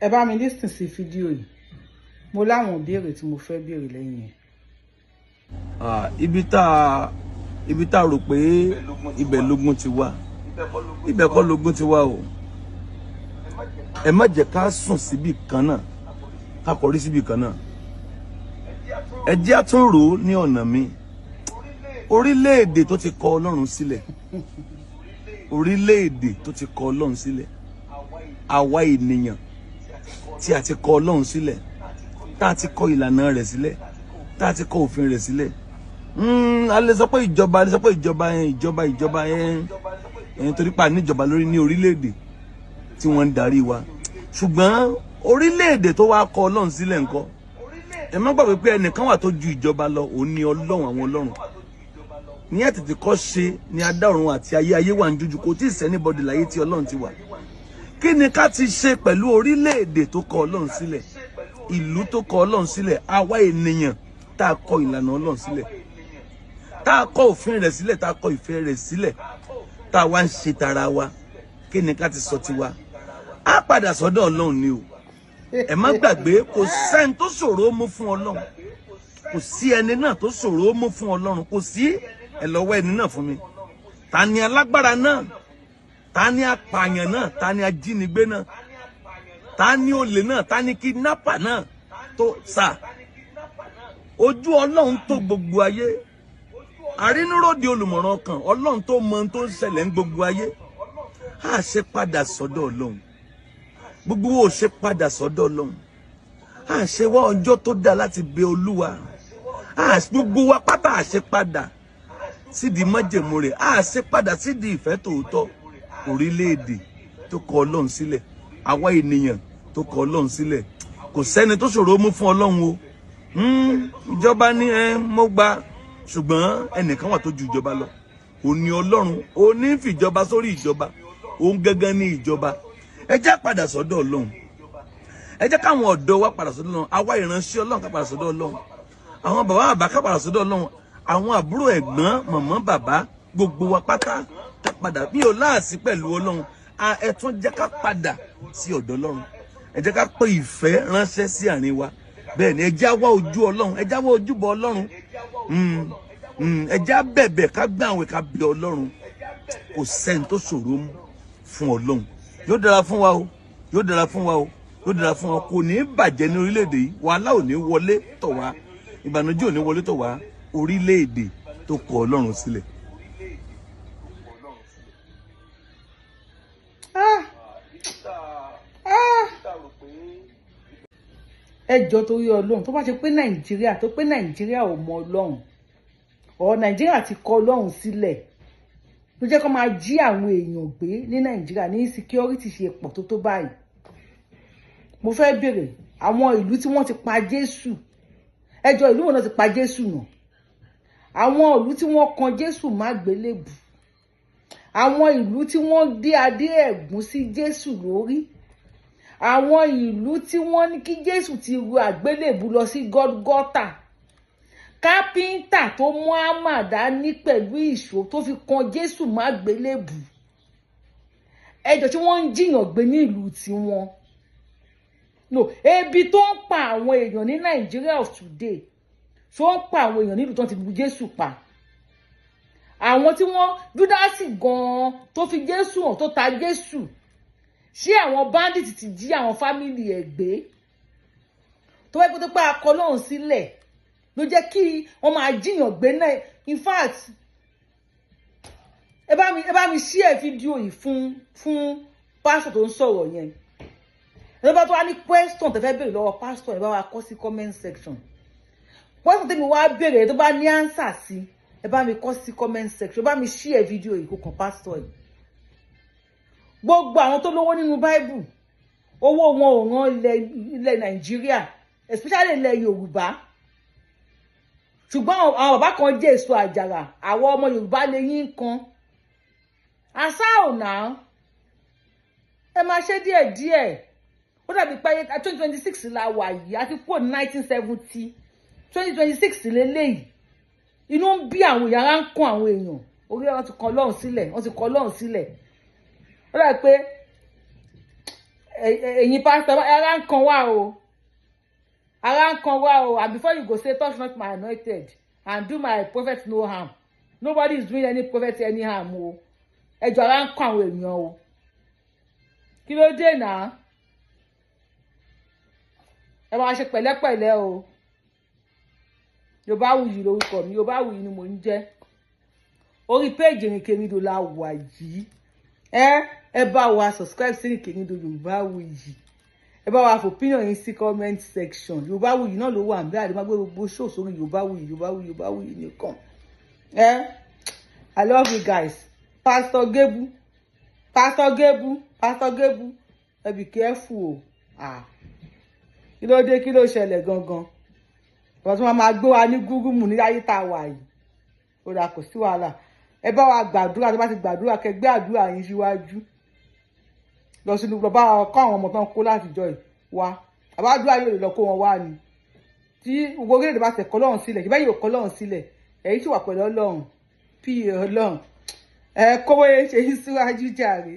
ẹ bá mi listen sí fídíò yìí mo láwọn ìbéèrè tí mo fẹ́ béèrè lẹ́yìn yẹn. ibi tá rò pé ibẹ̀ lógún ti wá ibẹ̀ kọ́ lógún ti wá o. Ẹ má jẹ́ ká sùn síbi kan náà ká kọrí síbi kan náà. Ẹ jẹ́ àtúnrò ní ọ̀nà mi. Orílẹ̀-èdè tó ti kọ Ọlọ́run sílẹ̀, orílẹ̀-èdè tó ti kọ Ọlọ́run sílẹ̀, àwa ènìyàn tí a ti kọ Ọlọ́run sílẹ̀, tá a ti kọ ìlànà rẹ̀ sílẹ̀, tá a ti kọ òfin rẹ̀ sílẹ̀. A lè sọ pé ìjọba, a lè sọ pé ìjọba yẹn torí pa níjọba lórí ní orílẹ̀-èdè tí wọ́n ń darí wa. Ṣùgbọ́n orílẹ̀-èdè tó wá kọ Ọlọ́run sílẹ̀ ńkọ́? Ẹ má gbàgbé pé ẹnìkan wà tó ju ìjọba lọ, òun ni Ọlọ́run àwọn Ọlọ́run. Ní àtètè kọ́ ṣe ni adá ọ̀run àti ayé wà ń jújù, kò tí ì sẹ́nibọ́dì láyé tí Ọlọ́run ti wà. Kí ni ká ti ṣe pẹ̀lú orílẹ̀-èdè tó kọ Ọlọ́run sílẹ̀, ìlú tó kọ Ọlọ́run sílẹ̀, àwa ènìyàn tá a kọ ìlànà Ọlọ́run sílẹ̀, tá a kọ òfin rẹ̀ sílẹ̀, tá a kọ ìfẹ́ rẹ̀ sílẹ̀, tá a wá ń ṣe tara wa? Kí ni ká ti sọ tiwa? Á padà sọ́dọ̀ Ọlọ́run ni o. Ẹ má gbàgbé, kò sẹ́ni tó ṣòro mú fún Ọlọ́run, kò sí ẹni náà tó ṣòro mú fún Ọlọ́run, kò sí. Ẹ lọ wá ẹni náà fún mi. Ta ni alágbára náà? Ta ni apààyàn náà? Ta ni ajínigbé náà? Ta ni olè náà? Ta ni kidnapper náà? Tó sà, ojú Ọlọ́run tó gbogbo ayé. Àrínúròde olùmọ̀ràn ọkàn, Ọlọ́run tó mọ ohun tó ń ṣẹlẹ̀ ń gbogbo ayé. Á ṣe padà sọ́dọ̀ Ọlọ́run. Gbogbo wo ṣe padà sọ́dọ̀ Ọlọ́run. Á ṣe wá ọjọ́ tó dá láti bẹ Olúwa. Gbogbo wa pátá á ṣe padà sídi májẹ̀mú rẹ̀, á ṣe padà sídi ìfẹ́ tòótọ́. Orílẹ̀-èdè tó kọ Ọlọ́run sílẹ̀, àwa ènìyàn tó kọ Ọlọ́run sílẹ̀, kò sẹ́ni tó ṣòro mú fún Ọlọ́run o. Ìjọba ní mo gbà, ṣùgbọ́n ẹnìkan wà tó ju ìjọba lọ. Òun ni Ọlọ́run, òun ní fìjọba sórí ìjọba, òun gángan ní ìjọba. Ẹ jẹ́ padà sọ́dọ̀ Ọlọ́run. Ẹ jẹ́ káwọn ọ̀dọ́ wa padà sọ́dọ̀ Ọlọ́run, àwa ìránṣẹ́ Ọlọ́run ká padà sọ́dọ̀ Ọlọ́run, àwọn bàbá bàbá ká padà sọ́dọ̀ Ọlọ́run, àwọn àbúrò ẹ̀gbọ́n mọ̀mọ́ bàbá gbogbo wa pátá ká padà. Mi ò láàsí pẹ̀lú Ọlọ́run. Ẹ tún jẹ́ ká padà sí ọ̀dọ̀ Ọlọ́run. Ẹ jẹ́ ká pé ìfẹ́ ránṣẹ́ sí àárín wa. Bẹ́ẹ̀ ni ẹ jẹ́ wá ojú Ọlọ́run, ẹ jẹ́ wá ojúbọ Ọlọ́run. Ẹ jẹ́ bẹ̀bẹ̀ ká gbà àwẹ̀ ká bẹ Ọlọ́run. Kò sẹ́ni tó ṣòro mú fún Ọlọ́run. Yóò dára fún wa o, yóò dára fún wa o, yóò dára fún wa. Kò ní bàjẹ́ ní orílẹ̀-èdè yìí, wàhálà ò ní wọlé tọ̀ wá, ìbànújẹ́ ò ní wọlé tọ̀ wá. Orílẹ̀-èdè tó kọ Ọlọ́run sílẹ̀. Ẹ jọ̀ọ́ torí Ọlọ́run, tó bá ṣe pé Nàìjíríà ò mọ Ọlọ́run, ọ̀ Nàìjíríà ti kọ Ọlọ́run sílẹ̀, ló jẹ́ kó máa jí àwọn èèyàn gbé ní Nàìjíríà, ní insecurity ṣe pọ̀ tó báyìí. Mo fẹ́ béèrè àwọn ìlú tí wọ́n ti pa Jésù, ẹ jọ̀ọ́ ìlú wo náà ti pa Jésù náà? Àwọn ìlú tí wọ́n kan Jésù má gbélébù, àwọn ìlú tí wọ́n dé adé ẹ̀gún sí Jésù lórí, àwọn ìlú tí wọ́n ní kí Jésù ti ru àgbélébù lọ sí Gọ́lgọ́tà, kápẹ́ńtà tó mú hámà dání pẹ̀lú ìṣó tó fi kan Jésù má gbélébù. Ẹ jọ̀ọ́ tí wọ́n ń jiyàn gbé ní ìlú tiwọn. No, ebi tó ń pa àwọn èèyàn ní Nigeria of today, tó ń pa àwọn èèyàn nílùú tó ti bu Jésù pa. Àwọn tí wọ́n Júdásì gan-an tó fi Jésù hàn, tó ta Jésù, ṣé àwọn bandit ti jí àwọn fámìlì ẹ̀ gbé? Tó wáyé tó pé akọ Ọlọ́run sílẹ̀ ló jẹ́ kí wọ́n máa jiyàn gbé náà. In fact, ẹ bá mi share fídíò yìí fún pásítọ̀ tó ń sọ̀rọ̀ yẹn. Ẹ bá tó wá ní question tẹ́ fẹ́ béèrè lọ́wọ́ pásítọ̀, ẹ bá wa kọ sí comment section. Question tẹ́mi wá béèrè tó bá ní answer sí, ẹ bá mi kọ sí comment section. Ẹ bá mi share fídíò yìí kó kàn pásítọ̀ yìí. Gbogbo àwọn tó lówó nínú Bible, owó wọn ò ràn ilẹ̀ Nàìjíríà, especially ilẹ̀ Yorùbá. Ṣùgbọ́n àwọn bàbá kan jẹ́ èso àjàrà, àwọn ọmọ Yorùbá lè yín kan. Àṣà ò náà, ẹ máa ṣe díẹ̀díẹ̀. Ó dàbí pé 2026 la wà yìí, a ti kúrò ní 1970. 2026 lélẹ́yìí. Inú ń bí àwọn èèyàn, ara ń kún àwọn èèyàn. Orí wọn ti kọ Ọlọ́run sílẹ̀, wọ́n ti kọ Ọlọ́run sílẹ̀. Ó dàbí pé ẹ̀yin pastor ara ń kan wá o. Ara ń kan wá o. And before you go say touch not my anointed and do my prophet no harm. Nobody is doing any prophet any harm o. Ẹjọ́ ara ń kan àwọn èèyàn o. Kí ló dé náà? Ẹ máa ṣe pẹ̀lẹ́pẹ̀lẹ́ o. Yorùbáwùyí lórúkọ mi, Yorùbáwùyí ni mò ń jẹ́. Orí péèjì Ìrìnkèrindò la wà yìí. Ẹ bá wa subscribe sí Ìrìnkèrindò Yorùbáwùyí. Ẹ bá wa opinion yín sí comment section. Yorùbáwùyí náà ló wà níbẹ̀, àdìmọ́ gbé gbogbo show sórí Yorùbáwùyí nìkan. I love you guys. Pastor Gebu, be careful o. Kí ló dé, kí ló ṣẹlẹ̀ gangan? Because wọ́n máa gbé wa ní gúgúmù ní ayé tá a wà yìí. Ó dà kò sí wàhálà. Ẹ bá wa gbàdúrà, tó bá ti gbàdúrà kẹ́ gbé àdúrà yín síwájú. Lọ sínú lọ bá kọ́ àwọn ọmọ tán kó láti jọ yìí wá. Àbádúrà yóò lè lọ kó wọn wá ni. Tí gbogbo orílẹ̀-èdè bá tẹ̀ kọ́ lọ́run sílẹ̀, kí bẹ́ẹ̀ yóò kọ́ lọ́run sílẹ̀. Èyí sì wà pẹ̀lú Ọlọ́run. Ọlọ́run. Kówó yẹn ṣe yín síwájú jàre.